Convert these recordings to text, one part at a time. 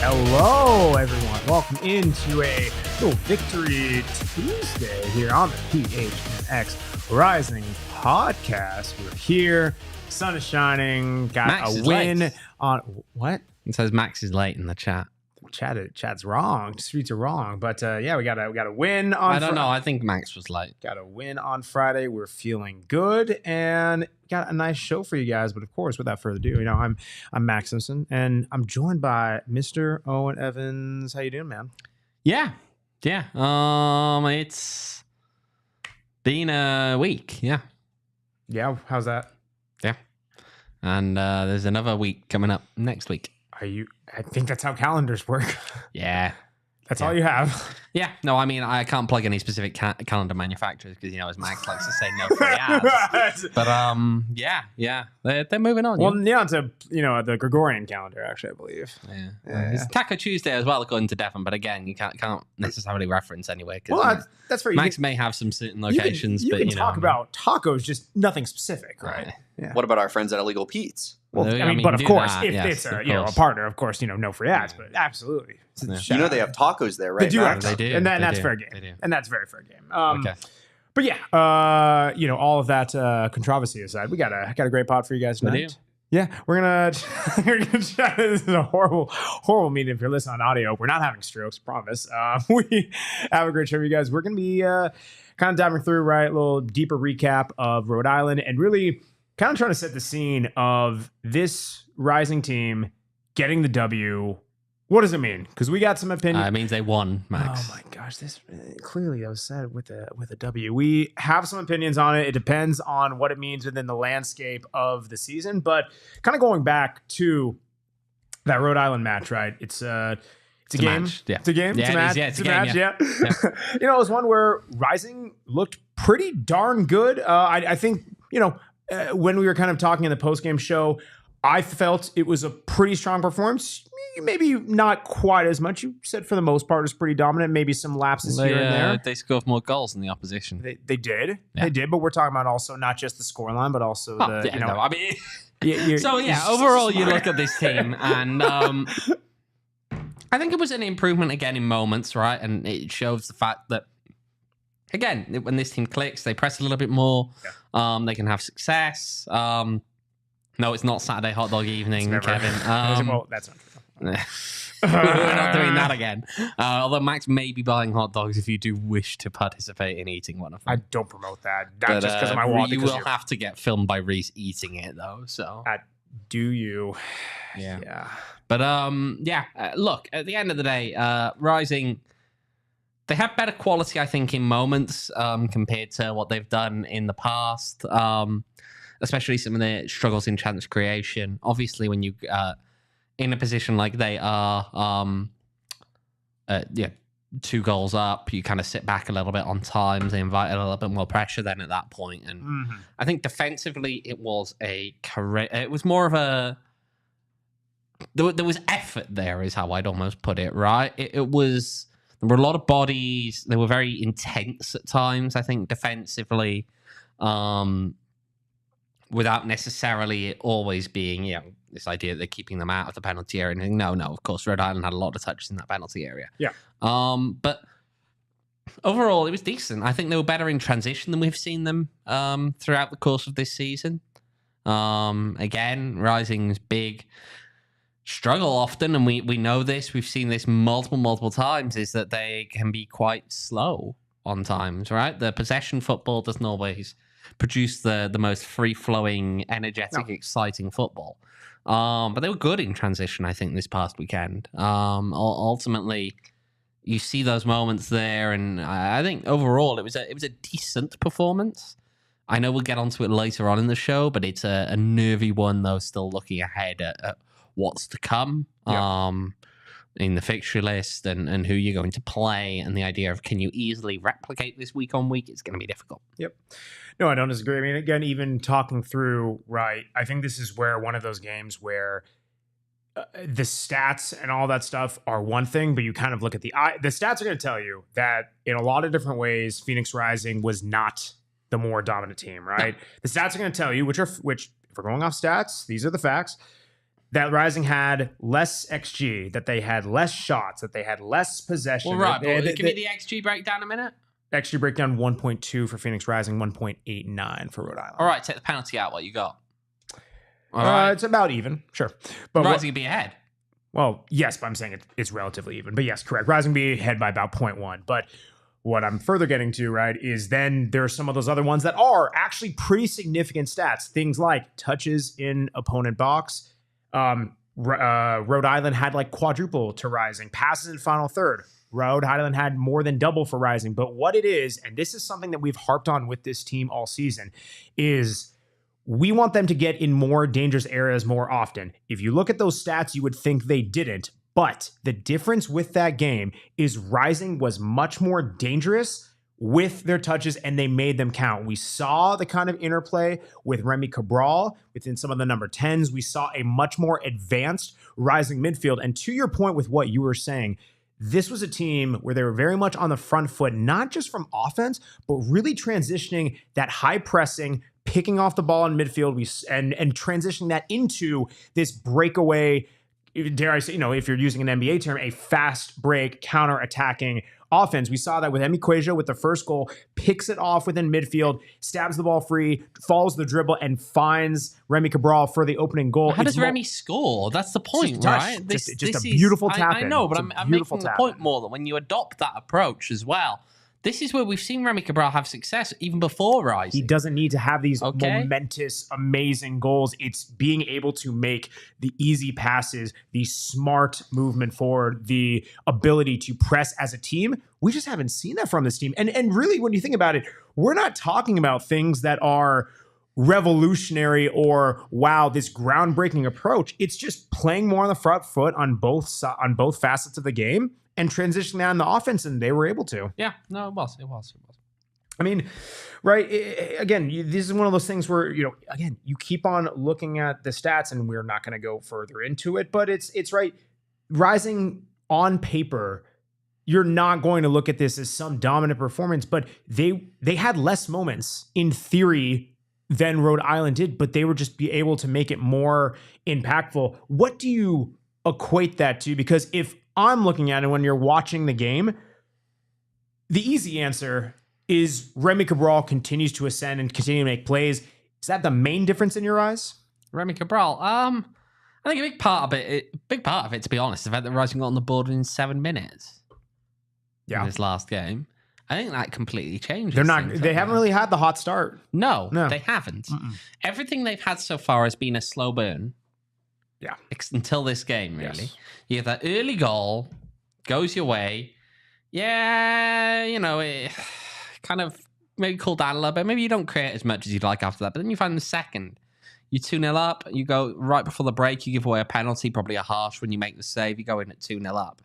Hello, everyone. Welcome into a little Victory Tuesday here on the PHNX Rising Podcast. We're here. Sun is shining. Got Max a win late. on what? It says Max is late in the chat. Chat's wrong. The streets are wrong. But yeah, we got a win on. I don't know. I think Max was late. Got a win on Friday. We're feeling good and got a nice show for you guys. But of course, without further ado, I'm Max Simpson and I'm joined by Mr. Owain Evans. How you doing, man? Yeah. It's been a week. Yeah. How's that? Yeah. And there's another week coming up next week. I think that's how calendars work. Yeah. That's all you have. Yeah. No, I mean, I can't plug any specific calendar manufacturers because, as Max likes to say, no free ads. But yeah. They're moving on. Well, yeah, it's the Gregorian calendar, actually, I believe. Yeah. It's Taco Tuesday as well, according to Devon. But again, you can't necessarily reference anyway. Well, that's fair. Max may have some certain locations, you can talk about tacos, just nothing specific, right? Yeah. What about our friends at Illegal Pete's? Well, but of course, if it's a partner, of course, no free ads, but absolutely. Yeah. They have tacos there, right? They do. They do. And that's fair game. And that's very fair game. Okay. But yeah, all of that controversy aside, we got a great pod for you guys tonight. Yeah, we're gonna chat. This is a horrible meeting if you're listening on audio. We're not having strokes, promise. We have a great show for you guys. We're gonna be kind of diving through a little deeper recap of Rhode Island and really kind of trying to set the scene of this rising team getting the W. What does it mean? Because we got some opinions. It means they won, Max. Oh my gosh, this clearly that was said with a W. We have some opinions on it. It depends on what it means within the landscape of the season. But kind of going back to that Rhode Island match, right? It's a game. Match. Yeah. It's a game. Yeah, it's a match. Yeah. It was one where Rising looked pretty darn good. I think when we were kind of talking in the post-game show, I felt it was a pretty strong performance. Maybe not quite as much. You said for the most part it was pretty dominant. Maybe some lapses here and there. They scored more goals than the opposition. They did. Yeah. They did. But we're talking about also not just the scoreline, but also overall, you look at this team and I think it was an improvement again in moments, right? And it shows the fact that, again, when this team clicks, they press a little bit more. Yeah. They can have success. No, it's not Saturday hot dog evening, Kevin. Well, that's not true. We're not doing that again. Although Max may be buying hot dogs if you do wish to participate in eating one of them. I don't promote that. Not just because of my wallet. You will have to get filmed by Reese eating it, though. So do you? Yeah. But look, at the end of the day, Rising, they have better quality, I think, in moments compared to what they've done in the past. Especially some of the struggles in chance creation. Obviously, when you in a position like they are, 2 goals up, you kind of sit back a little bit on times. They invite a little bit more pressure then at that point. And I think defensively, it was it was more of a. There was effort there, is how I'd almost put it. Right? It was. There were a lot of bodies. They were very intense at times. I think defensively. Without necessarily it always being, this idea that they're keeping them out of the penalty area. And no, of course, Rhode Island had a lot of touches in that penalty area. Yeah. But overall, it was decent. I think they were better in transition than we've seen them throughout the course of this season. Again, Rising's big struggle often, and we know this. We've seen this multiple times, is that they can be quite slow on times, right? The possession football doesn't always produce the most free-flowing, energetic, exciting football. But they were good in transition, I think, this past weekend. Ultimately, you see those moments there, and I think overall it was a decent performance. I know we'll get onto it later on in the show, but it's a nervy one though. Still looking ahead at what's to come in the fixture list and who you're going to play, and the idea of can you easily replicate this week on week? It's going to be difficult. Yep. No, I don't disagree. I mean, again, even talking through, right, I think this is where one of those games where the stats and all that stuff are one thing, but you kind of look at the stats are going to tell you that in a lot of different ways, Phoenix Rising was not the more dominant team, right? No. The stats are going to tell you, which if we're going off stats, these are the facts, that Rising had less XG, that they had less shots, that they had less possession. Well, right, but give me the XG breakdown a minute. XG breakdown 1.2 for Phoenix Rising, 1.89 for Rhode Island. All right, take the penalty out. What you got? All right. It's about even, sure. But Rising would be ahead. Well, yes, but I'm saying it's relatively even. But yes, correct. Rising would be ahead by about 0.1. But what I'm further getting to, right, is then there are some of those other ones that are actually pretty significant stats. Things like touches in opponent box. Rhode Island had like quadruple to Rising. Passes in final third. Rhode Island had more than double for Rising. But what it is, and this is something that we've harped on with this team all season, is we want them to get in more dangerous areas more often. If you look at those stats, you would think they didn't. But the difference with that game is Rising was much more dangerous with their touches, and they made them count. We saw the kind of interplay with Rémi Cabral within some of the number 10s. We saw a much more advanced Rising midfield. And to your point with what you were saying, this was a team where they were very much on the front foot, not just from offense, but really transitioning that high pressing, picking off the ball in midfield and transitioning that into this breakaway, dare I say, if you're using an NBA term, a fast break, counter-attacking offense. We saw that with Emi Quajo with the first goal, picks it off within midfield, stabs the ball free, follows the dribble, and finds Rémi Cabral for the opening goal. How does Rémi score? That's the point, right? Just a beautiful tap. I know, but I'm making the point more that when you adopt that approach as well, this is where we've seen Rémi Cabral have success even before Rising. He doesn't need to have these momentous, amazing goals. It's being able to make the easy passes, the smart movement forward, the ability to press as a team. We just haven't seen that from this team. And really, when you think about it, we're not talking about things that are revolutionary or, wow, this groundbreaking approach. It's just playing more on the front foot on both facets of the game and transitioning that in the offense, and they were able to. Yeah, no, it was. I mean, right, again, this is one of those things where, again, you keep on looking at the stats, and we're not going to go further into it, but it's right. Rising on paper, you're not going to look at this as some dominant performance, but they had less moments in theory than Rhode Island did, but they were just be able to make it more impactful. What do you equate that to? Because if I'm looking at it when you're watching the game, the easy answer is Rémi Cabral continues to ascend and continue to make plays. Is that the main difference in your eyes? Rémi Cabral, I think a big part of it, to be honest, the fact that Rising got on the board in 7 minutes. Yeah. In this last game. I think that completely changes. They haven't really had the hot start. No, they haven't. Everything they've had so far has been a slow burn. Yeah. Until this game, really. Yes. You have that early goal, goes your way. Yeah, it kind of maybe cool down a little bit. Maybe you don't create as much as you'd like after that. But then you find the second. You 2-0 up. You go right before the break. You give away a penalty, probably a harsh when you make the save. You go in at 2-0 up.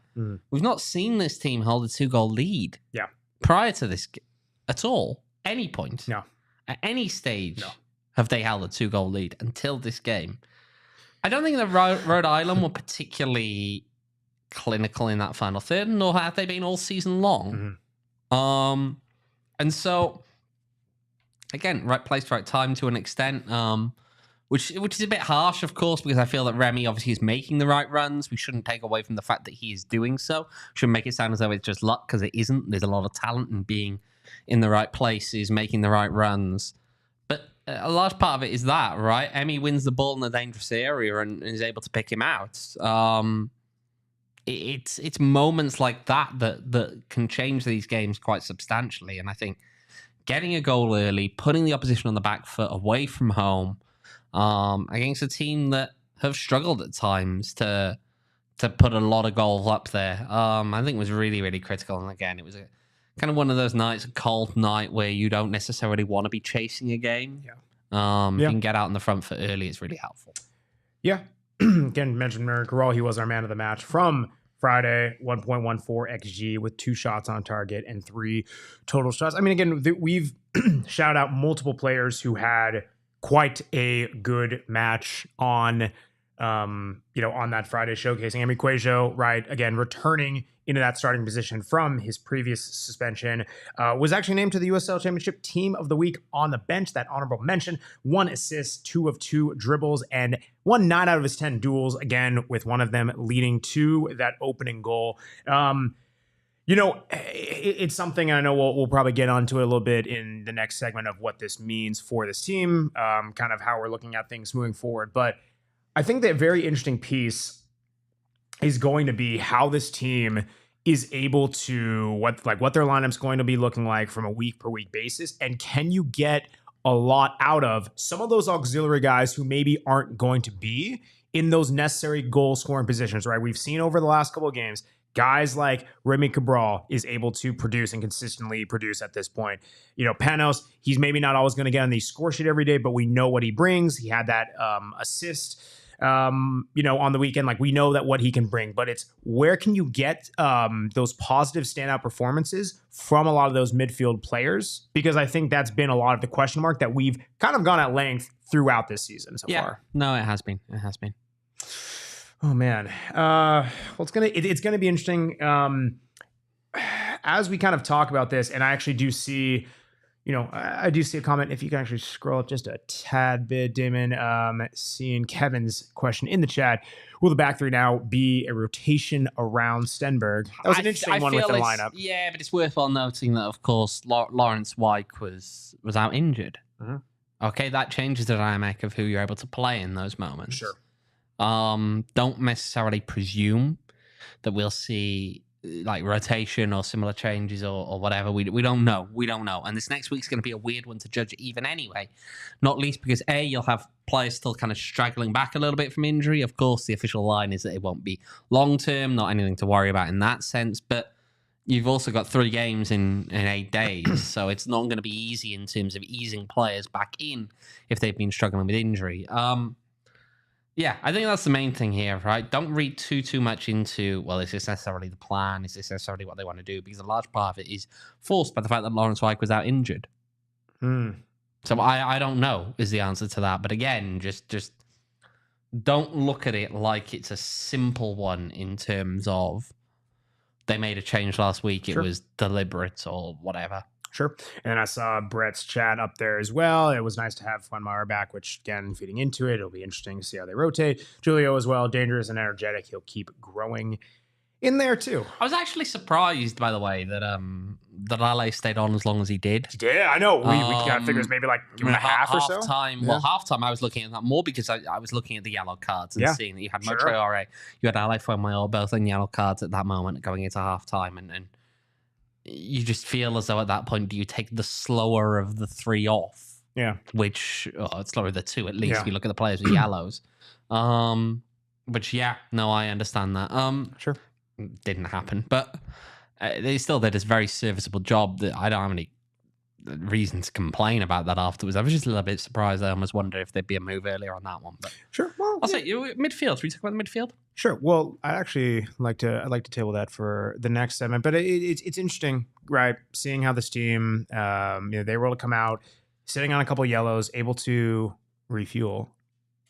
We've not seen this team hold a 2-goal lead. Yeah. Prior to this at all. Any point. No. At any stage have they held a 2-goal lead until this game. I don't think that Rhode Island were particularly clinical in that final third, nor have they been all season long. And so, again, right place, right time to an extent, which is a bit harsh, of course, because I feel that Rémi obviously is making the right runs. We shouldn't take away from the fact that he is doing so. Shouldn't make it sound as though it's just luck, because it isn't. There's a lot of talent in being in the right places, making the right runs. A large part of it is that, right? Emi wins the ball in the dangerous area and is able to pick him out. It's moments like that can change these games quite substantially. And I think getting a goal early, putting the opposition on the back foot away from home against a team that have struggled at times to to put a lot of goals up there. I think was really, really critical. And again, it was a kind of one of those nights, a cold night where you don't necessarily want to be chasing a game. If you can get out in the front foot early, it's really helpful. Yeah. Again, mentioned Rémi Cabral. He was our man of the match from Friday, 1.14 XG with 2 shots on target and 3 total shots. I mean, again, we've shouted out multiple players who had quite a good match on, on that Friday showcasing. Emi Cuejo, right, again, returning into that starting position from his previous suspension, was actually named to the USL Championship Team of the Week on the bench. That honorable mention, 1 assist, 2 of 2 dribbles, and 1 9 out of his 10 duels, again, with one of them leading to that opening goal. It's something, and I know we'll probably get onto it a little bit in the next segment of what this means for this team, kind of how we're looking at things moving forward. But I think that a very interesting piece is going to be how this team is able to what their lineup's going to be looking like from a week per week basis, and can you get a lot out of some of those auxiliary guys who maybe aren't going to be in those necessary goal scoring positions, right? We've seen over the last couple of games, guys like Rémi Cabral is able to produce and consistently produce at this point. Panos, he's maybe not always going to get on the score sheet every day, but we know what he brings. He had that assist on the weekend. Like, we know that what he can bring, but it's where can you get those positive standout performances from a lot of those midfield players? Because I think that's been a lot of the question mark that we've kind of gone at length throughout this season so far. No, it has been. Oh man. Well, it's gonna be interesting as we kind of talk about this, and I actually do see. I do see a comment. If you can actually scroll up just a tad bit, Damon, seeing Kevin's question in the chat. Will the back three now be a rotation around Stenberg? That was an interesting one with the lineup. Yeah, but it's worthwhile noting that, of course, Lawrence Wyke was out injured. Mm-hmm. Okay, that changes the dynamic of who you're able to play in those moments. Sure. Don't necessarily presume that we'll see like rotation or similar changes or whatever. We don't know. And this next week's going to be a weird one to judge even anyway. Not least because you'll have players still kind of straggling back a little bit from injury. Of course, the official line is that it won't be long term, not anything to worry about in that sense. But you've also got 3 games in 8 days, so it's not going to be easy in terms of easing players back in if they've been struggling with injury. Yeah, I think that's the main thing here, right? Don't read too much into, well, is this necessarily the plan? Is this necessarily what they want to do? Because a large part of it is forced by the fact that Lawrence Wyke was out injured. So I don't know is the answer to that. But again, just don't look at it like it's a simple one in terms of they made a change last week. Sure. It was deliberate or whatever. Sure. And I saw Brett's chat up there as well. It was nice to have Fuenmayer back, which, again, feeding into it, it'll be interesting to see how they rotate. Julio as well, dangerous and energetic. He'll keep growing in there, too. I was actually surprised, by the way, that Ale stayed on as long as he did. Yeah, I know. We got figures maybe like give him a half or so. Halftime. Well, halftime, I was looking at that more because I was looking at the yellow cards and seeing that you had Montreal, you had Ale Fuenmayer both on yellow cards at that moment going into halftime, and you just feel as though at that point, do you take the slower of the 3 off? Yeah. Which, it's slower of the 2 at least, if you look at the players with yellows. Which, no, I understand that. Sure. Didn't happen. But they still did this very serviceable job that I don't have any reason to complain about that afterwards. I was just a little bit surprised. I almost wonder if there'd be a move earlier on that one. But sure. Well, I'll say midfield. Should we talk about the midfield? Sure. Well, I'd actually like to table that for the next segment, but it's interesting, right? Seeing how this team, they were able to come out sitting on a couple of yellows, able to refuel.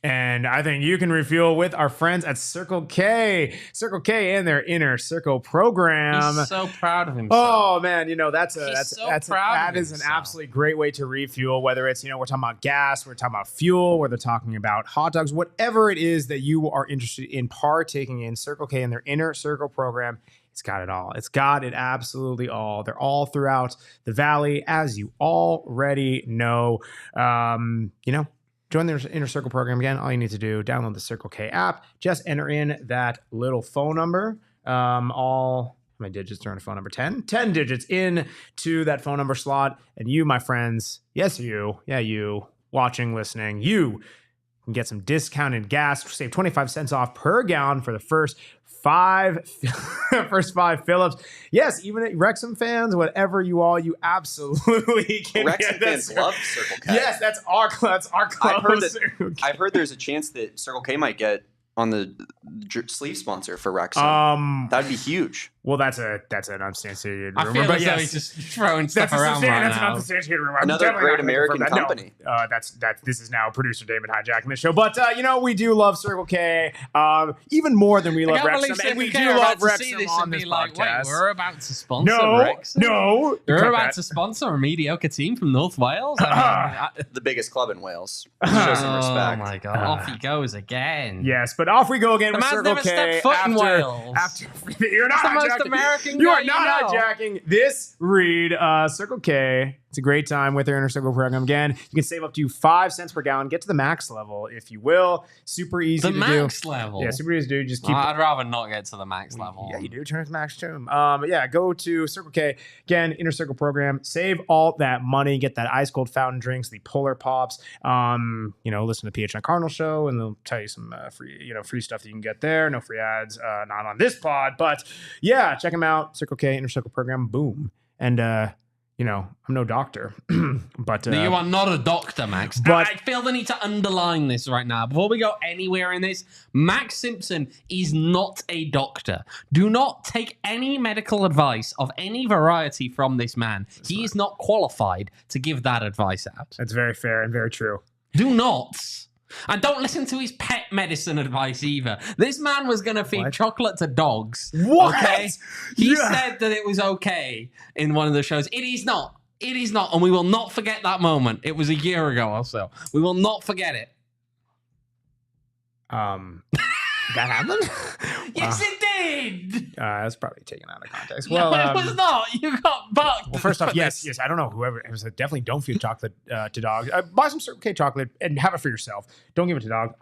And I think you can refuel with our friends at Circle K. Circle K and their Inner Circle program. He's so proud of himself. Oh man, that is an absolutely great way to refuel. Whether it's we're talking about gas, we're talking about fuel, whether they're talking about hot dogs, whatever it is that you are interested in partaking in, Circle K and their Inner Circle program. It's got it all. It's got it absolutely all. They're all throughout the Valley, as you already know. Join the Inner Circle program. Again, all you need to do, download the Circle K app. Just enter in that little phone number. All my digits are on a phone number 10. 10 digits in to that phone number slot. And you, my friends, yes, you, watching, listening, you You can get some discounted gas, save 25 cents off per gallon for the first 5 fill-ups. Yes, even at Wrexham fans, whatever you absolutely can Wrexham get. fans love Circle K. Yes, that's our club. I've heard there's a chance that Circle K might get on the sleeve sponsor for Wrexham. That'd be huge. Well, that's an unsubstantiated rumor. I feel as though he's just throwing stuff around right that's now. an unsubstantiated rumor. Another great American company. No, this is now producer David hijacking the show. But we do love Circle K even more than we love Wrexham, and we do love Wrexham on this podcast. Wait, we're about to sponsor Wrexham? No, we're about to sponsor a mediocre team from North Wales. The biggest club in Wales. Show some respect. Oh my god! Off he goes again. Yes, but off we go again with Circle never K. Stepped foot in Wales. You're not the most American guy you are not hijacking this read. Circle K. It's a great time with their Inner Circle program. Again, you can save up to 5 cents per gallon. Get to the max level, if you will. Super easy to do. The max level? Yeah, super easy to do. Just keep. I'd rather not get to the max level. Yeah, you do. Turn it to max too. But yeah, go to Circle K. Again, Inner Circle program. Save all that money. Get that ice cold fountain drinks, the Polar Pops. Listen to the PHNX Cardinal show, and they'll tell you some free stuff that you can get there. No free ads, not on this pod, but yeah, check them out. Circle K, Inner Circle program. Boom. And I'm no doctor, but you are not a doctor, Max. But I feel the need to underline this right now before we go anywhere in this. Max Simpson is not a doctor. Do not take any medical advice of any variety from this man. He is not qualified to give that advice out. That's very fair and very true. Do not. And don't listen to his pet medicine advice either. This man was going to feed chocolate to dogs. What? Okay? He said that it was okay in one of the shows. It is not. It is not. And we will not forget that moment. It was a year ago or so. We will not forget it. That happened? Yes, it did. That's probably taken out of context. No, it was not. You got bucked. Well, first off, yes. I don't know whoever. It was definitely don't feed chocolate to dogs. Buy some Circle K chocolate and have it for yourself. Don't give it to dog.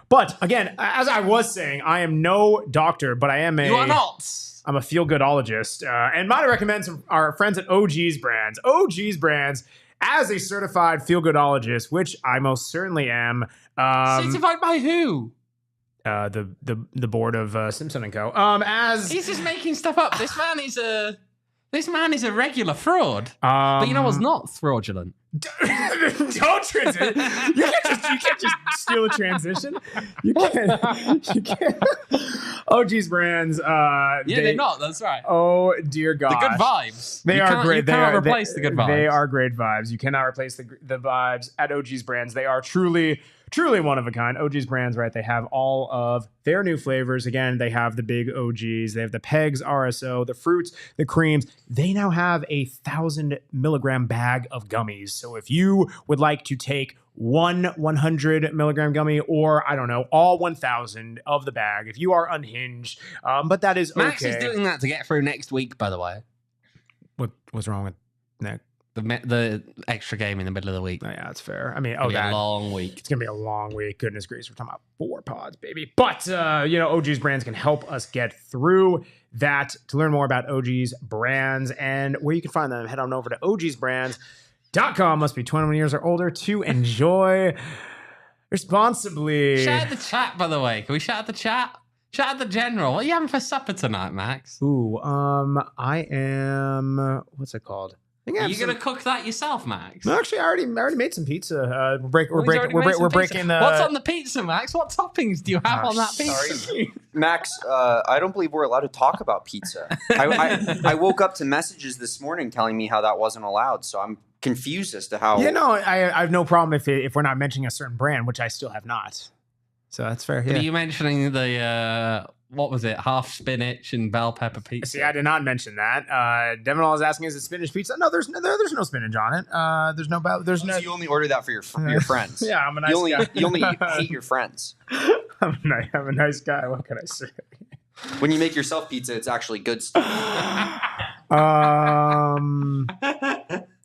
But again, as I was saying, I am no doctor, but I am a. You are not. I'm a feel-goodologist, and might recommend our friends at OG's Brands. OG's Brands, as a certified feel-goodologist, which I most certainly am. Certified by who? The board of Simpson and Co. As he's just making stuff up. This man is a regular fraud. But you know what's not fraudulent? Don't transition. You can't just steal a transition. You can't. OG's Brands. They're not. That's right. Oh dear God. The good vibes. They are great. You cannot replace the good vibes. They are great vibes. You cannot replace the vibes at OG's Brands. They are truly one of a kind. OG's Brands, right? They have all of their new flavors. Again, they have the big OGs. They have the Pegs RSO, the fruits, the creams. They now have a 1,000 milligram bag of gummies. So if you would like to take one 100 milligram gummy, or I don't know, all 1,000 of the bag, if you are unhinged, but that is okay. Max is doing that to get through next week, by the way. What's wrong with that? The extra game in the middle of the week. Oh, yeah, that's fair. I mean, a long week. It's gonna be a long week. Goodness gracious, we're talking about 4 pods, baby. But OG's Brands can help us get through that. To learn more about OG's Brands and where you can find them, head on over to ogsbrands.com. Must be 21 years or older to enjoy responsibly. Shout out the chat, by the way. Can we shout out the chat? Shout out the general. What are you having for supper tonight, Max? Ooh, I am. What's it called? Are you gonna cook that yourself, Max? No, actually, I already made some pizza. We're breaking. What's on the pizza, Max? What toppings do you have on that pizza? Sorry. Max, I don't believe we're allowed to talk about pizza. I woke up to messages this morning telling me how that wasn't allowed, so I'm confused as to how. Yeah, no, I have no problem if we're not mentioning a certain brand, which I still have not. So that's fair. Yeah. Are you mentioning the what was it? Half spinach and bell pepper pizza. See, I did not mention that. Devin was asking, is it spinach pizza? No, there's no spinach on it. There's no. So you only order that for your friends. Yeah, I'm a nice guy. You only hate your friends. I'm a nice guy. What can I say? When you make yourself pizza, it's actually good stuff.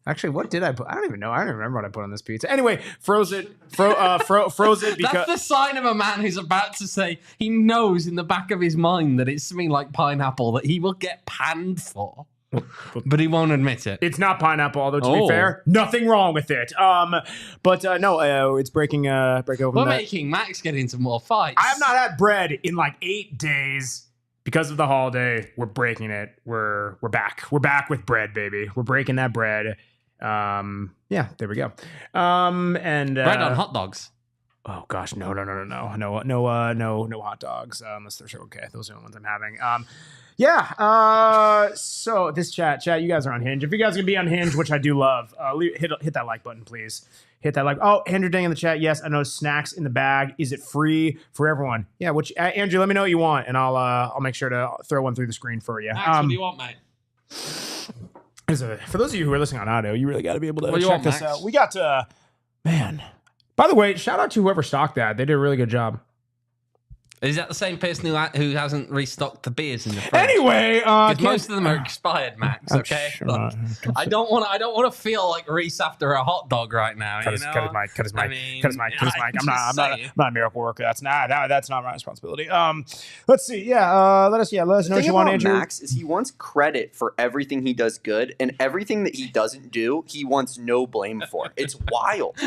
Actually, what did I put? I don't even know. I don't even remember what I put on this pizza. Anyway, froze it because that's the sign of a man who's about to say he knows in the back of his mind that it's something like pineapple that he will get panned for. But he won't admit it. It's not pineapple, although to be fair, nothing wrong with it. No, it's breaking open. We're making Max get into more fights. I have not had bread in like 8 days because of the holiday. We're breaking it. We're back. We're back with bread, baby. We're breaking that bread. Yeah, there we go. And bread on hot dogs. Oh gosh, no hot dogs unless they're okay. Those are the ones I'm having. So this chat, you guys are on Hinge. If you guys are gonna be on Hinge, which I do love, hit that like button, please. Hit that like. Oh, Andrew Dang in the chat. Yes, I know snacks in the bag. Is it free for everyone? Yeah. Which Andrew, let me know what you want, and I'll make sure to throw one through the screen for you. Max, what do you want, mate? For those of you who are listening on audio, you really got to be able to check this out. We got man. By the way, shout out to whoever stocked that. They did a really good job. Is that the same person who hasn't restocked the beers in the fridge? Anyway, most of them are expired, Max. Okay, look, I don't want to feel like Reese after a hot dog right now. Cut his mic. I'm not a miracle worker. That's not my responsibility. Let's see. Let us know what you want, Andrew. Max is he wants credit for everything he does good, and everything that he doesn't do, he wants no blame for. It's wild.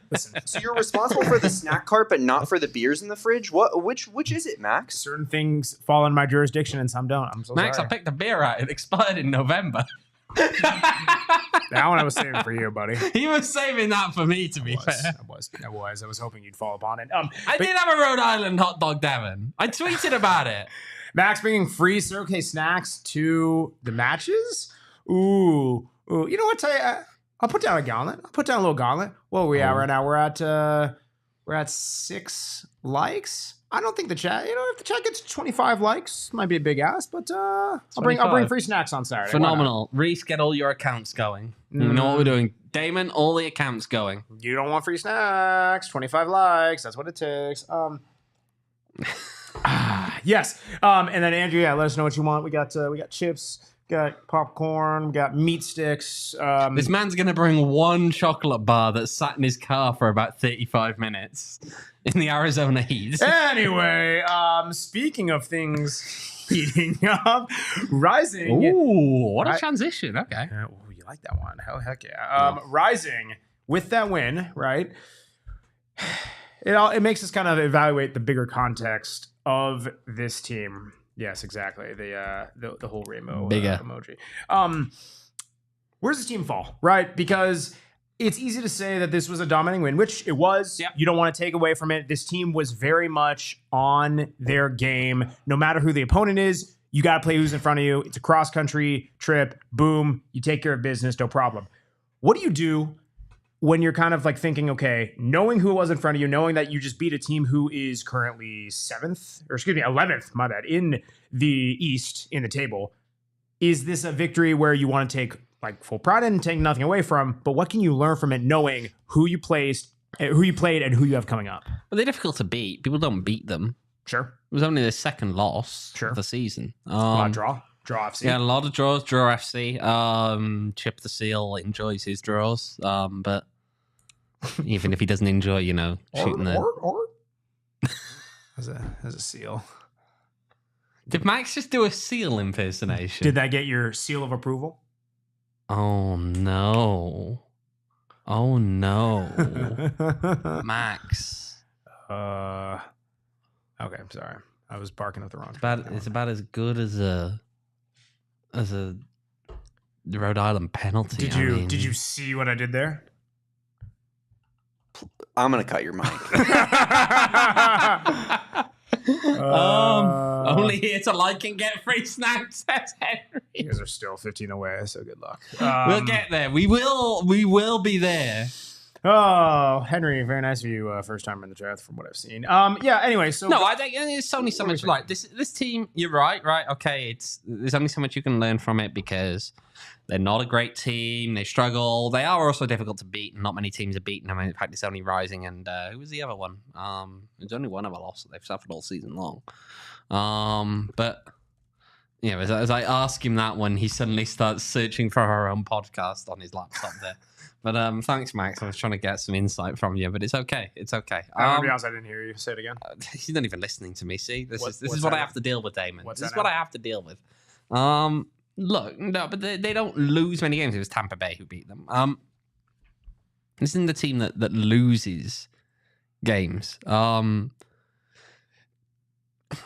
Listen, so you're responsible for the snack cart, but not for the beers in the fridge. Which is it, Max? Certain things fall in my jurisdiction and some don't. I'm so Max, sorry. I picked a beer out. It expired in November. That one I was saving for you, buddy. He was saving that for me, to be fair. I was hoping you'd fall upon it. I did have a Rhode Island hot dog, Devin. I tweeted about it. Max bringing free Circle K snacks to the matches. Ooh. You know what? I'll put down a gauntlet. I'll put down a little gauntlet. What are we at right now? We're at 6 likes. I don't think the chat. If the chat gets 25 likes, might be a big ask. But I'll bring free snacks on Saturday. Phenomenal. Reese, get all your accounts going. You know what we're doing. Damon, all the accounts going. You don't want free snacks. 25 likes. That's what it takes. Yes. And then Andrew, let us know what you want. We got chips. Got popcorn, got meat sticks. This man's going to bring one chocolate bar that sat in his car for about 35 minutes in the Arizona heat. Anyway, speaking of things heating up, Rising. Ooh, what a transition. Okay. You like that one. Heck yeah. Rising with that win, right? It makes us kind of evaluate the bigger context of this team. Yes, exactly. The whole rainbow emoji. Where's the team fall, right? Because it's easy to say that this was a dominating win, which it was. Yep. You don't want to take away from it. This team was very much on their game. No matter who the opponent is, you got to play who's in front of you. It's a cross-country trip. Boom. You take care of business. No problem. What do you do when you're kind of like thinking, okay, knowing who was in front of you, knowing that you just beat a team who is currently 11th, my bad, in the East in the table, is this a victory where you want to take like full pride in and take nothing away from, but what can you learn from it knowing who you played and who you have coming up? Well, they're difficult to beat. People don't beat them. Sure. It was only their second loss of the season. Draw FC. Yeah, a lot of draws. Draw FC. Chip the Seal enjoys his draws, but even if he doesn't enjoy, shooting as a seal. Did Max just do a seal impersonation? Did that get your seal of approval? Oh no! Max. Okay, I'm sorry. I was barking up the wrong. It's about as good as a Rhode Island penalty. Did you see what I did there? I'm gonna cut your mic. Only here to like and get free snacks, says Henry. You guys are still 15 away, so good luck. We'll get there. We will be there. Oh, Henry, very nice of you. First time in the draft, from what I've seen. Anyway, so no, I think there's only so much. Like this team, you're right. Okay, there's only so much you can learn from it because they're not a great team. They struggle. They are also difficult to beat. Not many teams are beaten them. In fact, it's only Rising and who was the other one? There's only one other loss that they've suffered all season long. But as I ask him that one, he suddenly starts searching for our own podcast on his laptop there. But thanks, Max. I was trying to get some insight from you, but it's okay. It's okay. To be honest, I didn't hear you. Say it again. He's not even listening to me. See, this is what I have to deal with, Damon. This is what I have to deal with. look, no, but they don't lose many games. It was Tampa Bay who beat them. This isn't the team that loses games. Oh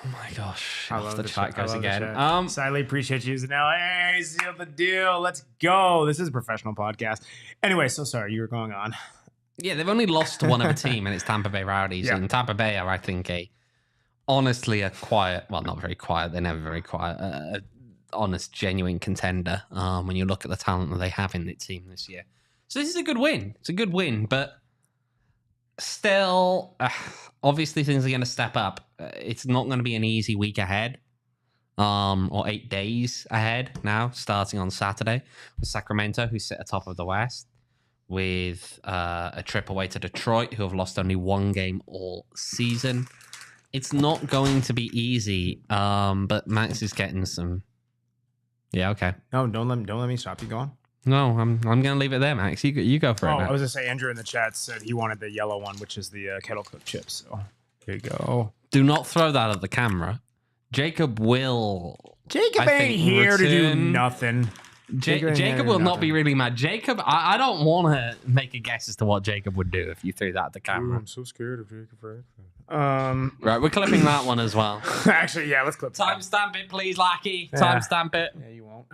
my gosh. I love the chat goes again. Sadly, appreciate you using now. Hey, seal the deal. Let's go. This is a professional podcast. Anyway, so sorry, you were going on. Yeah, they've only lost to one other team, and it's Tampa Bay Rowdies. Yeah. And Tampa Bay are, I think, honestly a quiet, well, not very quiet. They're never very quiet. A honest, genuine contender when you look at the talent that they have in the team this year. So this is a good win. It's a good win, but still, obviously things are going to step up. It's not going to be an easy week ahead, or 8 days ahead now, starting on Saturday with Sacramento, who sit atop of the West, with a trip away to Detroit, who have lost only one game all season. It's not going to be easy, but Max is getting some. Yeah, okay. No, don't let me stop you going. No, I'm going to leave it there, Max. You go for it. I was going to say, Andrew in the chat said he wanted the yellow one, which is the kettle cooked chips. So there you go. Do not throw that at the camera. Jacob ain't here to do nothing. Jacob will not be really mad. Jacob, I don't want to make a guess as to what Jacob would do if you threw that at the camera. I'm so scared of Jacob. Right, we're clipping that one as well. Actually, yeah, let's clip that. Timestamp it, please, Lackey. Timestamp it. Yeah, you won't.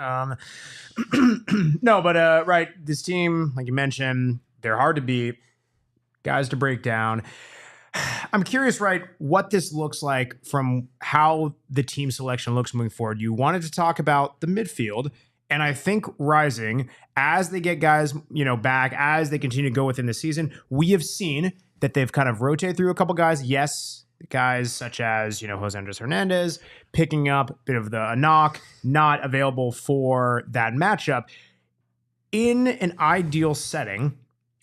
No, but right, this team, like you mentioned, they're hard to beat, guys to break down. I'm curious, right, what this looks like from how the team selection looks moving forward. You wanted to talk about the midfield, and I think Rising, as they get guys, back, as they continue to go within the season, we have seen that they've kind of rotated through a couple guys. Yes, guys such as, Jose Andres Hernandez picking up a bit of the knock, not available for that matchup. In an ideal setting,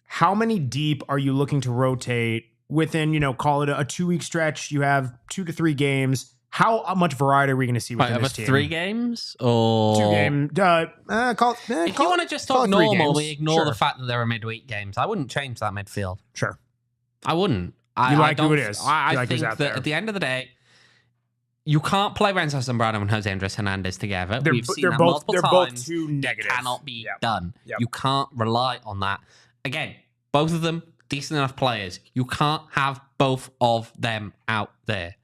how many deep are you looking to rotate within, call it a 2-week stretch? You have 2 to 3 games. How much variety are we going to see within this team? 3 games or 2 games? If you want to just talk normal, we ignore the fact that there are midweek games. I wouldn't change that midfield. Sure, I wouldn't. You like who it is. I think that at the end of the day, you can't play Renzo Zambrano and Jose Andres Hernandez together. We've seen that multiple times. They're both too negative. It cannot be done. Yep. You can't rely on that. Again, both of them decent enough players. You can't have both of them out there.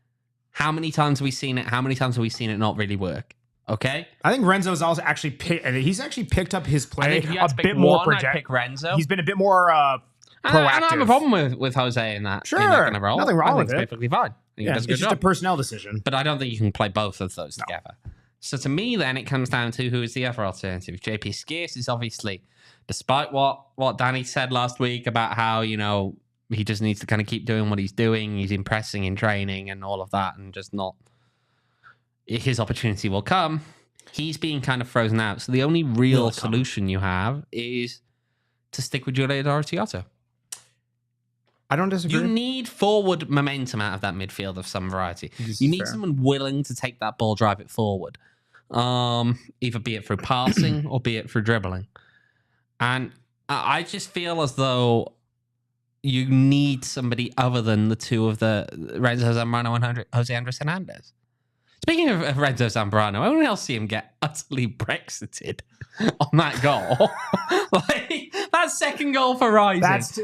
How many times have we seen it? How many times have we seen it not really work? Okay? I think Renzo's also actually picked up his play a bit more project. I'd pick Renzo. He's been a bit more proactive. I don't have a problem with Jose in that. Sure. In that kind of role. Nothing wrong with it. It's perfectly fine. It's just a personnel decision. But I don't think you can play both of those together. So to me, then, it comes down to who is the other alternative. JP Scarce is obviously, despite what Danny said last week about how, he just needs to kind of keep doing what he's doing. He's impressing in training and all of that, and just not. His opportunity will come. He's being kind of frozen out. So the only real solution you have is to stick with Julio Dorotioto. I don't disagree. You need forward momentum out of that midfield of some variety. You need someone willing to take that ball, drive it forward. Either be it through passing or be it through dribbling. And I just feel as though you need somebody other than the two of the Renzo Zambrano and Jose Andres Hernandez. Speaking of Renzo Zambrano, I only else see him get utterly Brexited on that goal. That second goal for Rising.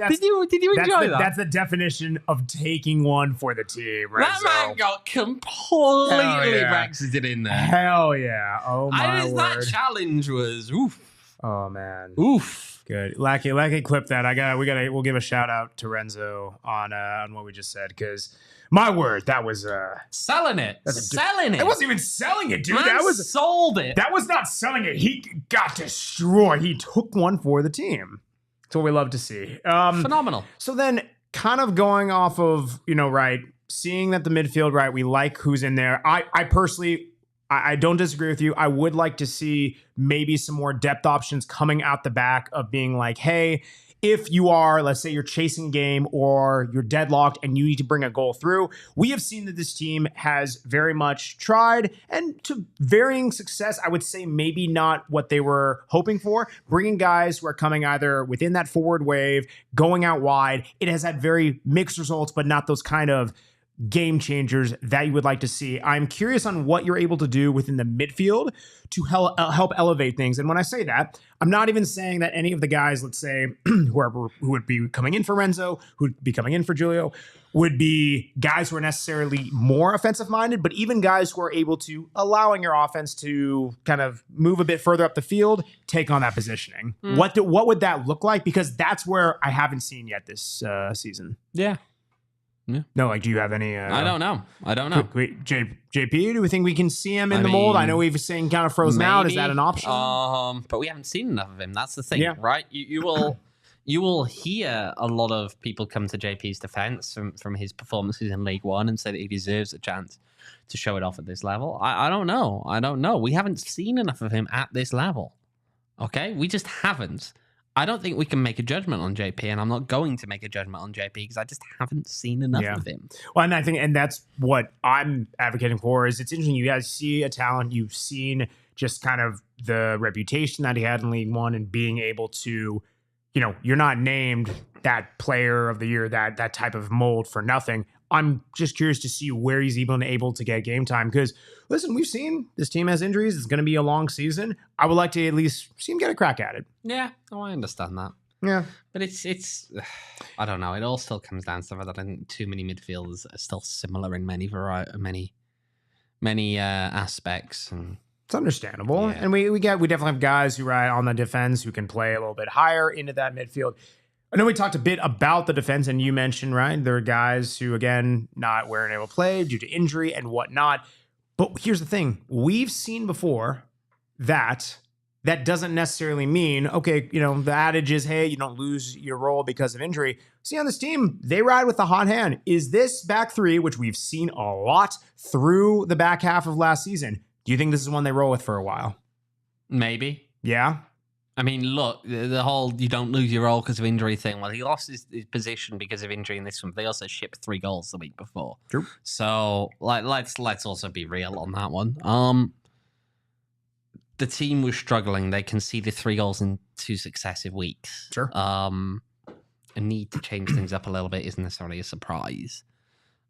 Did you enjoy that? That's the definition of taking one for the team, Renzo. That man got completely Brexited in there. Hell yeah. Oh, my word. That challenge was oof. Oh, man. Oof. Good. Lackey, clip that. We'll give a shout out to Renzo on what we just said, because my word, that was selling it. Selling it. It wasn't even selling it, dude. Man that was sold it. That was not selling it. He got destroyed. He took one for the team. That's what we love to see. Phenomenal. So then, kind of going off of seeing that the midfield, we like who's in there. I personally, I don't disagree with you. I would like to see maybe some more depth options coming out the back of being like, hey, if you are, let's say you're chasing a game or you're deadlocked and you need to bring a goal through, we have seen that this team has very much tried, and to varying success. I would say maybe not what they were hoping for, bringing guys who are coming either within that forward wave, going out wide. It has had very mixed results, but not those kind of game changers that you would like to see. I'm curious on what you're able to do within the midfield to help elevate things. And when I say that, I'm not even saying that any of the guys, let's say, who would be coming in for Renzo, who would be coming in for Julio, would be guys who are necessarily more offensive minded, but even guys who are able to allowing your offense to kind of move a bit further up the field, take on that positioning. What would that look like? Because that's where I haven't seen yet this season. Yeah. No, like, do you have any? I don't know. JP, do we think we can see him in the mold? I know we've seen kind of frozen out. Is that an option? But we haven't seen enough of him. That's the thing, right? You will hear a lot of people come to JP's defense from his performances in League One and say that he deserves a chance to show it off at this level. I don't know. We haven't seen enough of him at this level. Okay, we just haven't. I don't think we can make a judgment on JP, and I'm not going to make a judgment on JP because I just haven't seen enough of him. Well, and I think, and that's what I'm advocating for, is it's interesting. You guys see a talent, you've seen just kind of the reputation that he had in League One and being able to, you're not named that player of the year, that type of mold for nothing. I'm just curious to see where he's even able to get game time. Because, listen, we've seen this team has injuries. It's going to be a long season. I would like to at least see him get a crack at it. Yeah, I understand that. Yeah. But it's I don't know. It all still comes down to the fact that I think too many midfielders are still similar in many aspects. And it's understandable. Yeah. And we definitely have guys who ride on the defense who can play a little bit higher into that midfield. I know we talked a bit about the defense, and you mentioned, right, there are guys who, again, not weren't able to play due to injury and whatnot. But here's the thing. We've seen before that doesn't necessarily mean, okay, the adage is, hey, you don't lose your role because of injury. See, on this team, they ride with the hot hand. Is this back three, which we've seen a lot through the back half of last season, do you think this is one they roll with for a while? Maybe. Yeah? I mean, look, the whole you don't lose your role because of injury thing. Well, he lost his position because of injury in this one. They also shipped 3 goals the week before. True. So let's also be real on that one. The team was struggling. They conceded 3 goals in 2 successive weeks. Sure. A need to change things up a little bit isn't necessarily a surprise.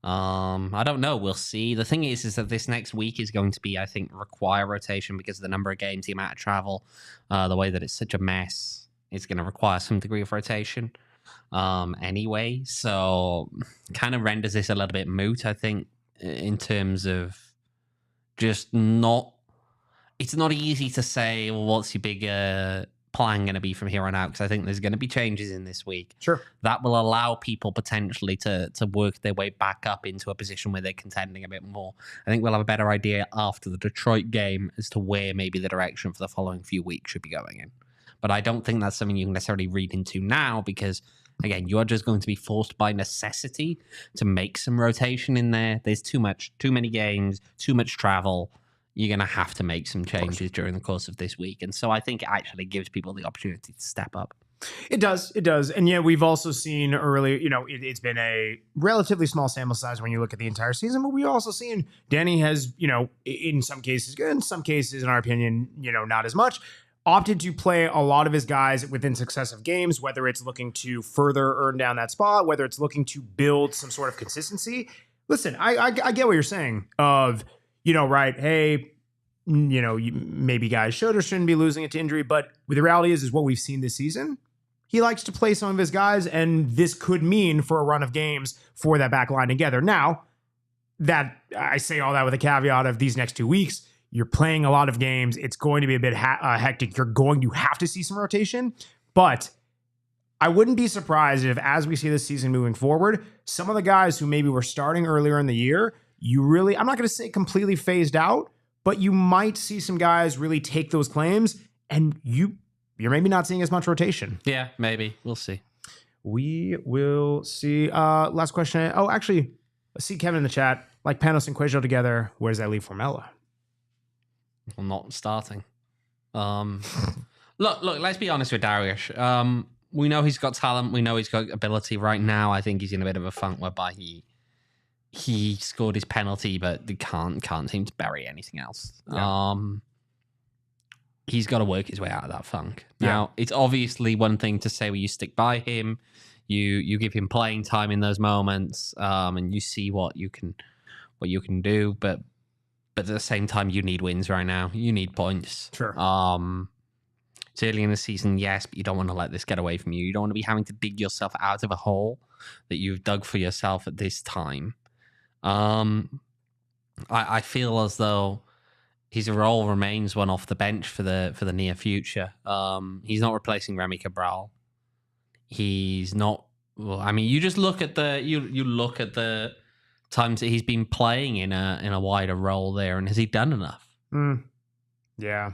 I don't know. We'll see. The thing is that this next week is going to be, I think, require rotation because of the number of games, the amount of travel, the way that it's such a mess. It's going to require some degree of rotation anyway. So kind of renders this a little bit moot, I think, in terms of just not... It's not easy to say, well, what's your big plan going to be from here on out? Because I think there's going to be changes in this week. Sure. That will allow people potentially to work their way back up into a position where they're contending a bit more. I think we'll have a better idea after the Detroit game as to where maybe the direction for the following few weeks should be going in. But I don't think that's something you can necessarily read into now because, again, you are just going to be forced by necessity to make some rotation in there. There's too many games, too much travel. You're going to have to make some changes during the course of this week. And so I think it actually gives people the opportunity to step up. It does. And yeah, we've also seen earlier, it's been a relatively small sample size when you look at the entire season, but we've also seen Danny has, in some cases good, in some cases, in our opinion, not as much, opted to play a lot of his guys within successive games, whether it's looking to further earn down that spot, whether it's looking to build some sort of consistency. Listen, I get what you're saying of, right, hey, maybe guys should or shouldn't be losing it to injury, but the reality is what we've seen this season. He likes to play some of his guys, and this could mean for a run of games for that back line together. Now, that I say all that with a caveat of these next 2 weeks, you're playing a lot of games. It's going to be a bit hectic. You're going to have to see some rotation, but I wouldn't be surprised if, as we see this season moving forward, some of the guys who maybe were starting earlier in the year, I'm not going to say completely phased out, but you might see some guys really take those claims, and you're maybe not seeing as much rotation. Yeah, maybe. We'll see. We will see. Last question. Oh, actually, I see Kevin in the chat. Like Panos and Quajo together, where does that leave Formella? Well, not starting. Look, let's be honest with Darius. We know he's got talent. We know he's got ability. Right now, I think he's in a bit of a funk whereby he scored his penalty, but they can't seem to bury anything else. Yeah. he's got to work his way out of that funk. Now, it's obviously one thing to say, well, you stick by him, you give him playing time in those moments, and you see what you can do. But at the same time, you need wins right now. You need points. Sure. It's early in the season, yes, but you don't want to let this get away from you. You don't want to be having to dig yourself out of a hole that you've dug for yourself at this time. I feel as though his role remains one off the bench for the near future. He's not replacing Rémi Cabral. He's not. Well, I mean, you just look at you look at the times that he's been playing in a wider role there, and has he done enough? Yeah.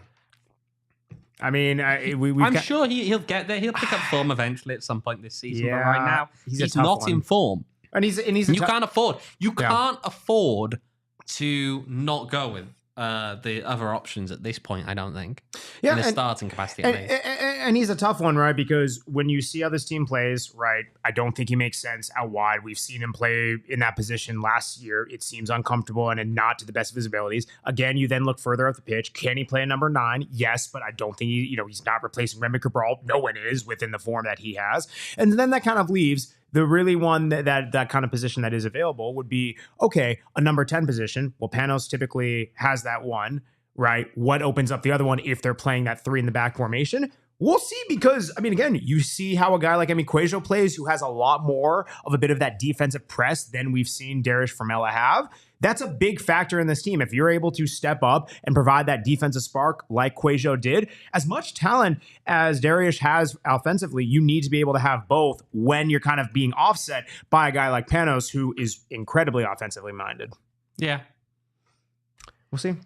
I mean, I'm sure he'll get there. He'll pick up form eventually at some point this season. Yeah, but right now, he's not one. in form, and he's you can't afford. You can't afford to not go with the other options at this point, I don't think. In the starting capacity, and he's a tough one, right? Because when you see how this team plays, right, I don't think he makes sense out wide. We've seen him play in that position last year. It seems uncomfortable and not to the best of his abilities. Again, you then look further up the pitch. Can he play a number 9? Yes, but I don't think he's not replacing Rémi Cabral. No one is within the form that he has. And then that kind of leaves the really one that kind of position that is available would be, okay, a number 10 position. Well, Panos typically has that one, right? What opens up the other one if they're playing that 3 in the back formation? We'll see, because, I mean, again, you see how a guy like Quajo plays, who has a lot more of a bit of that defensive press than we've seen Darius Formella have. That's a big factor in this team. If you're able to step up and provide that defensive spark like Quajo did, as much talent as Darius has offensively, you need to be able to have both when you're kind of being offset by a guy like Panos, who is incredibly offensively minded. Yeah. We'll see.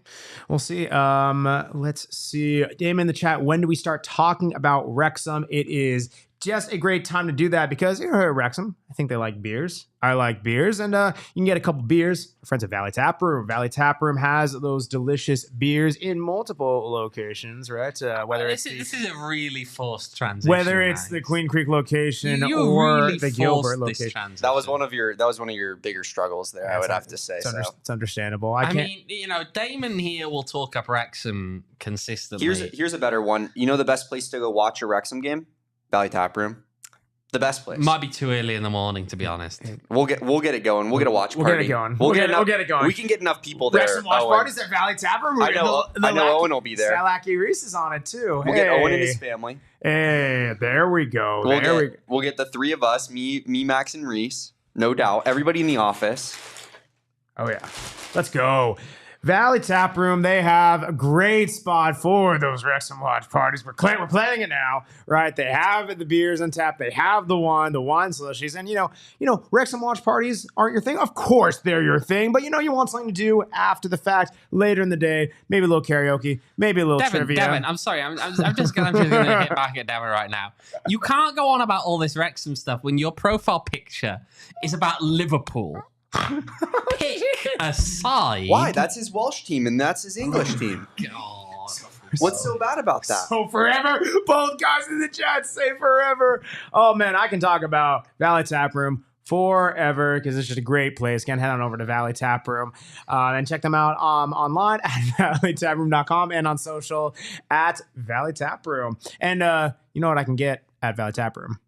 Let's see. Damon in the chat, when do we start talking about Wrexham? It is just a great time to do that because Wrexham, I think they like beers. I like beers, and you can get a couple beers. Our friends at Valley Taproom. Valley Taproom has those delicious beers in multiple locations, right? Whether this is a really forced transition. Whether it's the Queen Creek location or really the Gilbert location. That was one of your bigger struggles there. I would have to say. It's understandable. I mean, Damon here will talk up Wrexham consistently. Here's a better one. You know the best place to go watch a Wrexham game? Valley Taproom. The best place. Might be too early in the morning, to be honest. We'll get it going. We'll get a watch party. We'll get it going. We'll get it going. We can get enough people there. Wrexham watch parties at Valley Taproom. I know Owen will be there. Salaki Reese is on it too. We'll get Owen and his family. Hey, there we go. We'll get the 3 of us, me, Max, and Reese. No doubt. Everybody in the office. Oh yeah. Let's go. Valley Taproom, they have a great spot for those Wrexham watch parties. We're planning it now, right? They have the beers on tap. They have the wine slushies. And, Wrexham watch parties aren't your thing. Of course they're your thing. But, you want something to do after the fact, later in the day. Maybe a little karaoke. Maybe a little trivia. Devin, I'm sorry. I'm just going to hit back at Devin right now. You can't go on about all this Wrexham stuff when your profile picture is about Liverpool. Pick a side. Why? That's his Welsh team and that's his English team. God. What's so bad about that? So forever. Both guys in the chat say forever. Oh, man, I can talk about Valley Taproom forever because it's just a great place. Again, head on over to Valley Taproom and check them out online at valleytaproom.com and on social at Valley Taproom. And you know what I can get at Valley Taproom?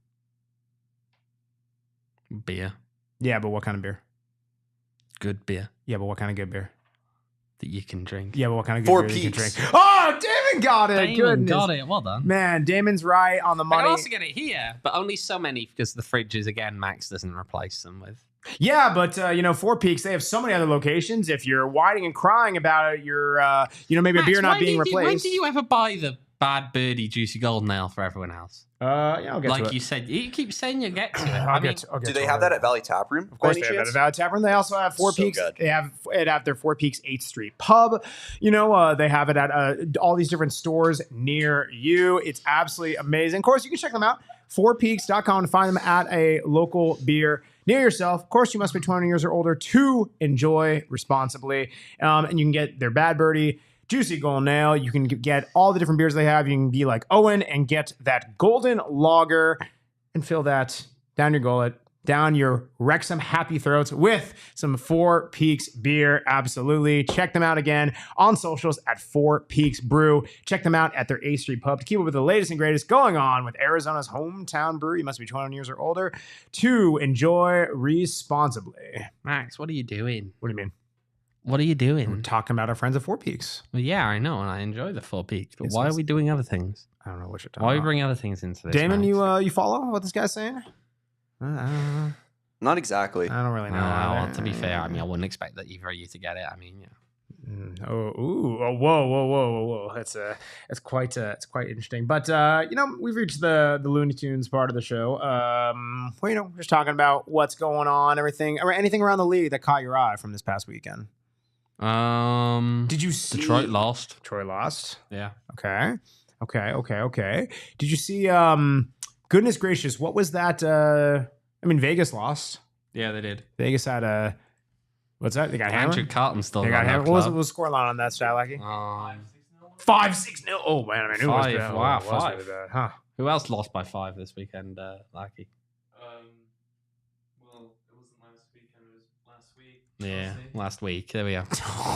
Beer. Yeah, but what kind of beer? Good beer. Yeah, but what kind of good beer? That you can drink. Yeah, but what kind of good beer you can drink? Peaks. Oh, Damon got it. Damon got it. Well done. Man, Damon's right on the money. I can also get it here, but only so many because the fridges, again, Max doesn't replace them with. Yeah, but, 4 Peaks, they have so many other locations. If you're whining and crying about it, you're, maybe Max, a beer not being replaced. When do you ever buy the Bad Birdie Juicy Golden Ale for everyone else? Yeah, I'll get to it. Like you said, you keep saying you get to it. Do they have that at Valley Taproom? Of course they have that at Valley Taproom. They also have 4 Peaks. Good. They have it at their 4 Peaks 8th Street pub. They have it at all these different stores near you. It's absolutely amazing. Of course, you can check them out. 4peaks.com to find them at a local beer near yourself. Of course, you must be 20 years or older to enjoy responsibly. And you can get their Bad Birdie Juicy Golden Ale. You can get all the different beers they have. You can be like Owen and get that golden lager and fill that down your gullet down your Wrexham happy throats with some Four Peaks beer. Absolutely. Check them out again on socials at Four Peaks Brew. Check them out at their A Street Pub to keep up with the latest and greatest going on with Arizona's hometown brewery. You must be 21 years or older to enjoy responsibly. Max, what are you doing? What do you mean? What are you doing? We're talking about our friends at Four Peaks. Well, yeah, I know, and I enjoy the Four Peaks, but It's why nice. are we doing other things? I don't know what you're talking Why are we about. bringing other things into this? Damon, Max? you follow what this guy's saying? I don't know. Not exactly. I don't really know. Well, to be fair, I mean, I wouldn't expect that either of you to get it. I mean, yeah. Whoa. It's quite interesting. But we've reached the Looney Tunes part of the show. We're just talking about what's going on, everything, or anything around the league that caught your eye from this past weekend. Did you see Detroit lost? Troy lost. Yeah. Okay. Did you see? Goodness gracious, what was that? Vegas lost. Yeah, they did. Vegas had what's that? They got Andrew hammered. Carton still. They got hammered. What was the score line on that, stat, Lucky? 5-6-0. Oh man, I knew it was Five. bad. Wow, It was five. really bad. Huh? Who else lost by 5 this weekend, Lucky? Well, it wasn't last weekend, it was last week. Yeah, last week. There we are.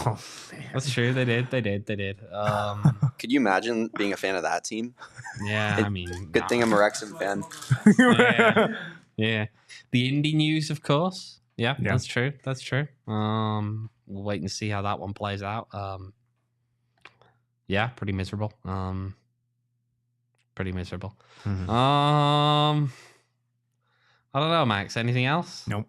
Oh man. That's true. They did. Could you imagine being a fan of that team? Yeah, I mean, Good thing I'm a Wrexham fan. Yeah. The indie news, of course. Yeah, Yeah. that's true. We'll wait and see how that one plays out. Yeah, pretty miserable. Mhm. I don't know, Max. Anything else? Nope.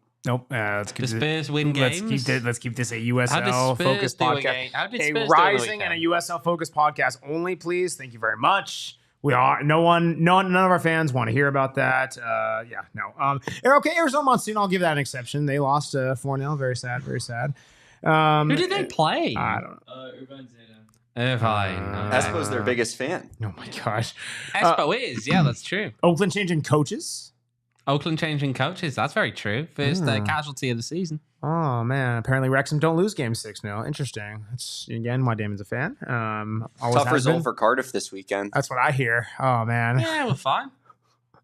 Let's keep The Spurs win Let's games. keep this a How did USL Spurs focused do podcast. again? How did A Spurs do rising the and a weekend? USL focused podcast only, please. Thank you very much. We are none of our fans want to hear about that. Okay, Arizona Monsoon. I'll give that an exception. They lost 4-0. Very sad. Who did they play? I don't know. Urban Zeta. Irvine. Espo's their biggest fan. Oh my gosh. Espo is. Yeah, that's true. Oakland changing coaches. Oakland changing coaches. That's very true. First casualty of the season. Oh man. Apparently Wrexham don't lose game 6-0. Interesting. That's again why Damon's a fan. Always Tough has result been. for Cardiff this weekend. That's what I hear. Oh man. Yeah, we're fine.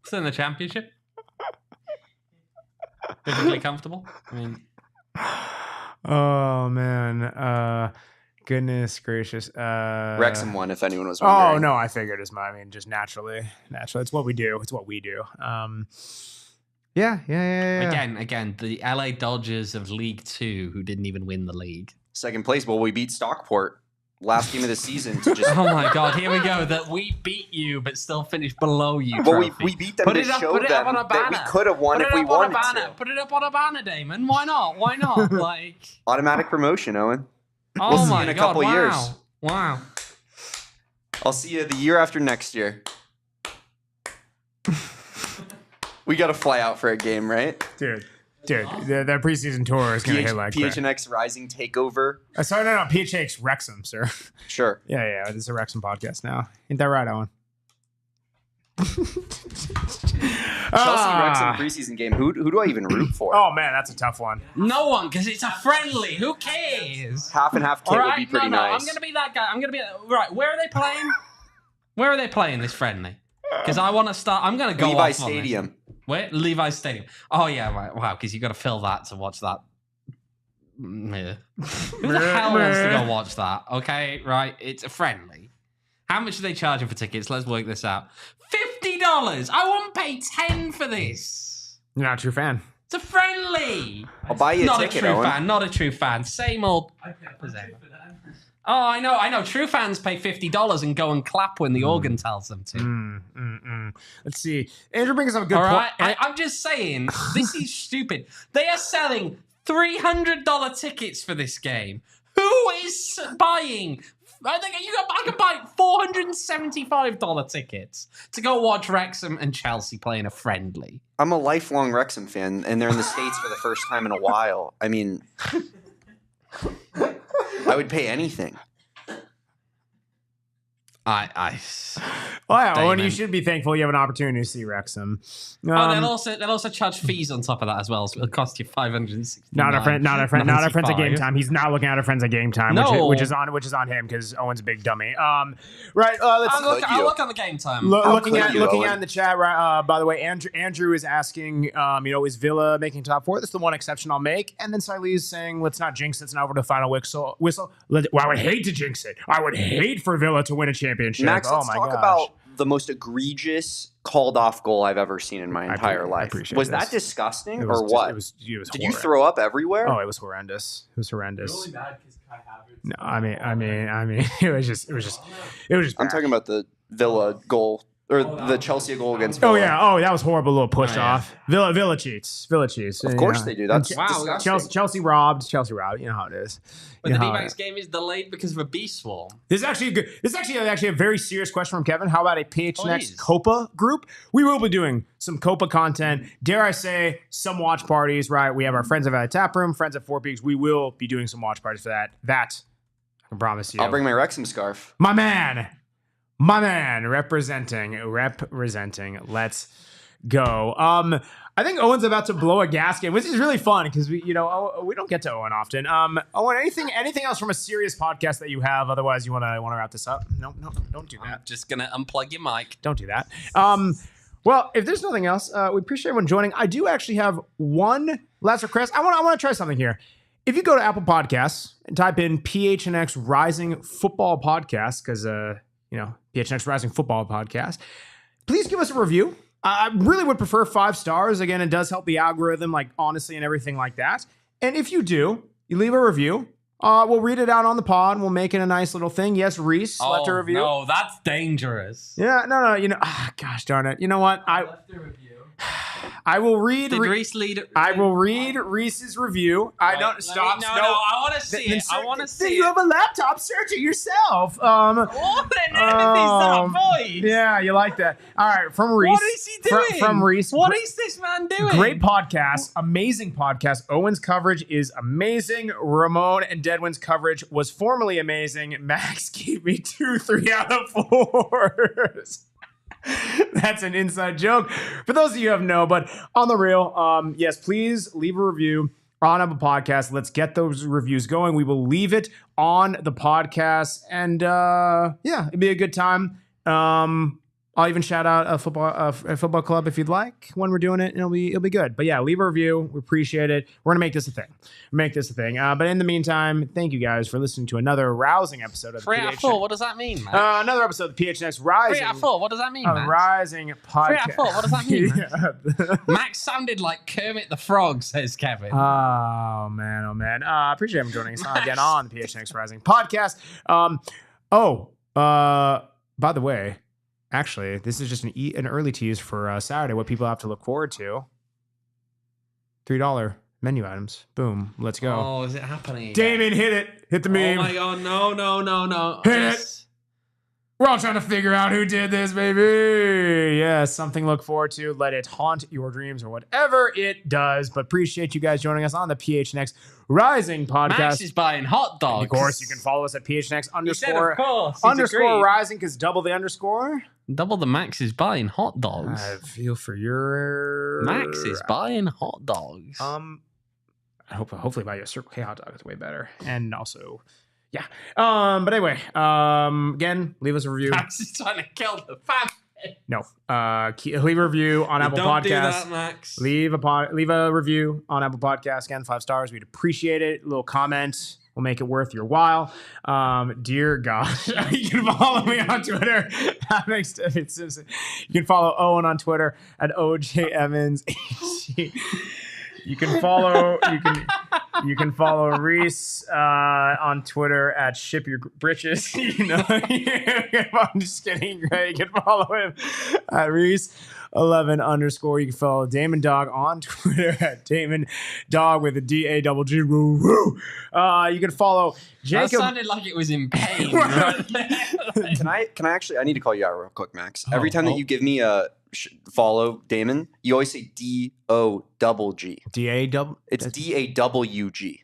Still in the championship. Perfectly comfortable. I mean, Oh man. Goodness gracious. Wrexham won, if anyone was Oh wondering. no, I figured as much. I mean, just naturally. It's what we do. Yeah. Again, the LA Dodgers of League Two, who didn't even win the league. Second place. Well, we beat Stockport last game of the season to just. Oh my God! Here we go. That we beat you, but still finished below you. Well, trophy. we beat them Put to it up- show put it up them on a that we banner. could have won Put if it we up on a wanted banner. to. Put it up on a banner, Damon. Why not? Like, Automatic promotion, Owen. oh We'll see my in a God! couple wow. years. Wow. I'll see you the year after next year. We got to fly out for a game, right? Dude, the preseason tour is gonna hit like crap. PHNX Rising Takeover. Sorry, no, PHNX Wrexham, sir. Sure. Yeah, this is a Wrexham podcast now. Ain't that right, Owen? Chelsea Wrexham preseason game. Who do I even root for? Oh man, that's a tough one. No one, because it's a friendly. Who cares? Half and half kit All would right, be pretty no, nice. I'm gonna be that guy. Right. Where are they playing? Where are they playing this friendly? Because I want to start. I'm gonna go Levi off on this. Stadium. Where? Levi's Stadium. Oh yeah, right. Wow. Because you got to fill that to watch that. Yeah. Who the hell wants to go watch that? Okay, right. It's a friendly. How much are they charging for tickets? Let's work this out. $50. I won't pay $10 for this. You're not a true fan. It's a friendly. I'll buy you a Not ticket, a true Owen. fan. Not a true fan. Same old. Oh, I know. True fans pay $50 and go and clap when the organ tells them to. Let's see. Andrew brings up a good All point. right, I'm just saying, this is stupid. They are selling $300 tickets for this game. Who is buying? I can buy $475 tickets to go watch Wrexham and Chelsea playing a friendly. I'm a lifelong Wrexham fan, and they're in the States for the first time in a while. I mean, I would pay anything. Oh yeah, Owen, you Damon. should be thankful you have an opportunity to see Wrexham. they'll also charge fees on top of that as well, so it'll cost you $560. Not our friends at game time. He's not looking at our friends at game time, No. which is on him because Owen's a big dummy. Right. Let's I'll look on the game time. looking at Owen? in the chat. Right. By the way, Andrew is asking, is Villa making top four? That's the one exception I'll make. And then Siley is saying, let's not jinx it. It's not over the final whistle. I would hate to jinx it. I would hate for Villa to win a championship. Max, oh let's my talk gosh. about the most egregious called off goal I've ever seen in my entire I life. appreciate Was this. that disgusting It was or just- what? It was Did you horrendous. throw up everywhere? Oh, it was horrendous. It was horrendous. Really bad because Kai Havertz. No, I mean, it was just I'm bad. talking about the Villa goal or the Chelsea goal against Villa. Oh yeah, that was horrible. Little push off. Villa cheats. Of course they do. That's Wow. disgusting. Chelsea robbed. You know how it is. But You the know how it D-backs is. game is delayed because of a bee swarm. This is actually good. This is actually a very serious question from Kevin. How about a PHNX Please. Copa group? We will be doing some Copa content. Dare I say, some watch parties, right? We have our friends at Valley Taproom, friends at Four Peaks. We will be doing some watch parties for that. That, I can promise you. I'll bring my Wrexham scarf. My man, representing. Let's go. I think Owen's about to blow a gasket, which is really fun because we don't get to Owen often. Owen, anything else from a serious podcast that you have? Otherwise, you want to wrap this up? No, don't do I'm that. just gonna unplug your mic. Don't do that. Well, if there's nothing else, we appreciate everyone joining. I do actually have one last request. I want to try something here. If you go to Apple Podcasts and type in PHNX Rising Football Podcast, because PHNX Rising Football Podcast, please give us a review. I really would prefer 5 stars. Again, it does help the algorithm, honestly, and everything like that. And if you do, you leave a review. We'll read it out on the pod. We'll make it a nice little thing. Yes, Reese left a review. No, that's dangerous. Yeah, no. Gosh darn it. You know what? Left the review. I will read. Did Reese lead? I will read Reese's review. I don't stop. No, I want to see it. I want to see You it. have a laptop. Search it yourself. What on earth is that voice? Yeah, you like that. All right, from Reese. What is he doing? From Reese. What is this man doing? Great podcast, amazing podcast. Owen's coverage is amazing. Ramon and Deadwin's coverage was formerly amazing. Max gave me 2 3 out of 4s. That's an inside joke. For those of you who have no, but on the real, yes, please leave a review on Apple Podcasts. Let's get those reviews going. We will leave it on the podcast, and it'd be a good time. I'll even shout out a football club if you'd like when we're doing it. It'll be good. But yeah, leave a review. We appreciate it. We're gonna make this a thing. But in the meantime, thank you guys for listening to another rousing episode of 3 out of 4. What does that mean, man? another episode of PHNX Rising. 3 out of 4. What does that mean, man? Rising podcast. 3 out of 4. What does that mean, man? Yeah. Max sounded like Kermit the Frog, says Kevin. Oh man. Appreciate him joining us again on the PHNX Rising podcast. By the way. Actually, this is just an early tease for Saturday. What people have to look forward to: $3 menu items. Boom, let's go. Oh, is it happening again? Damon, hit it. Hit the meme. Oh my god, no. Hit it. We're all trying to figure out who did this, baby. Yeah, something to look forward to. Let it haunt your dreams or whatever it does. But appreciate you guys joining us on the PHNX Rising podcast. Max is buying hot dogs. Of course, you can follow us at PHNX He said, of course. He's underscore agreed. Rising, because double the underscore. Double the Max is buying hot dogs. I feel for your Max is buying hot dogs. Hopefully buy you a Circle K hot dog. It's way better. And also, yeah. But anyway, again, leave us a review. Max is trying to kill the family. No, leave a review on Apple Don't Podcasts. do that, Max. Leave a review on Apple Podcasts. Again, 5 stars. We'd appreciate it. A little comment will make it worth your while. Dear God, you can follow me on Twitter. Simpson. You can follow Owen on Twitter at OJ Evans. You can follow Reese on Twitter at Ship Your Britches. I'm just kidding. You can follow him at Reese11_. You can follow Damon Dog on Twitter at Damon Dog with a DAGG. Woo woo. You can follow Jacob. That sounded like it was in pain. Can I actually? I need to call you out real quick, Max. Every time that you give me a follow Damon, you always say DOGG. DAW. It's DAWG.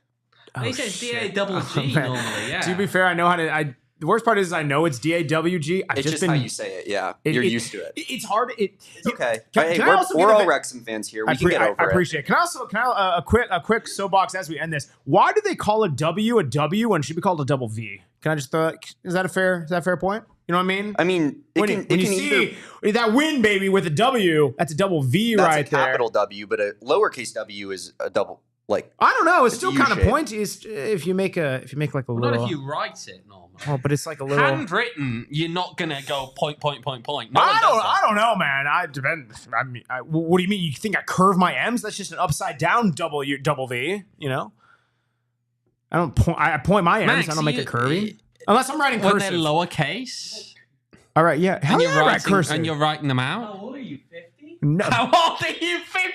He says DAGG normally, yeah. To be fair, I know how to. the worst part is I know it's DAWG. It's just how you say it. Yeah, you're used to it. It's hard. It's okay. Can Hey, I also we're all Wrexham fans here. We can get over it. I appreciate it. Can I a quick soapbox as we end this? Why do they call a W when it should be called a double V? Can I just throw that? Is that a fair point? You know what I mean? I mean, when you see that win, baby, with a W, that's a double V right there. That's a capital W, but a lowercase W is a double. Like, I don't know. It's still kind of pointy if you make like a little. Not if you write it normal. Oh, but it's like a little handwritten. You're not gonna go point. No I don't know, man. I mean, what do you mean? You think I curve my M's? That's just an upside down double V. You know. I don't point. I point my M's. Max, I don't make it curvy. Unless I'm writing when cursive. they're lowercase. All right, yeah. And you're writing them out. How old are you? 50? No. How old are you? 50.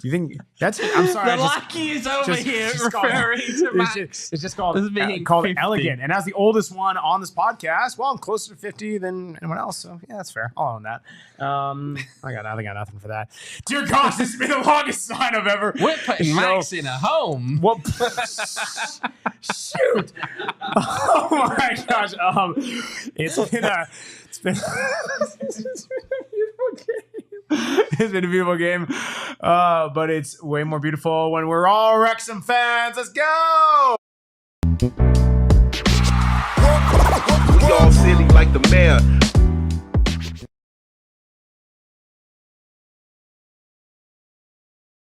You think that's? I'm sorry. The lucky is over here referring to Max. It's just called elegant. And as the oldest one on this podcast, well, I'm closer to 50 than anyone else. So yeah, that's fair. I'll own that. I got nothing for that. Dear gosh, this has been the longest sign I've ever. We're putting Max in a home. What? Shoot! Oh my gosh! It's been a beautiful game. It's been a beautiful game, but it's way more beautiful when we're all Wrexham fans. Let's go! We all silly like the mayor.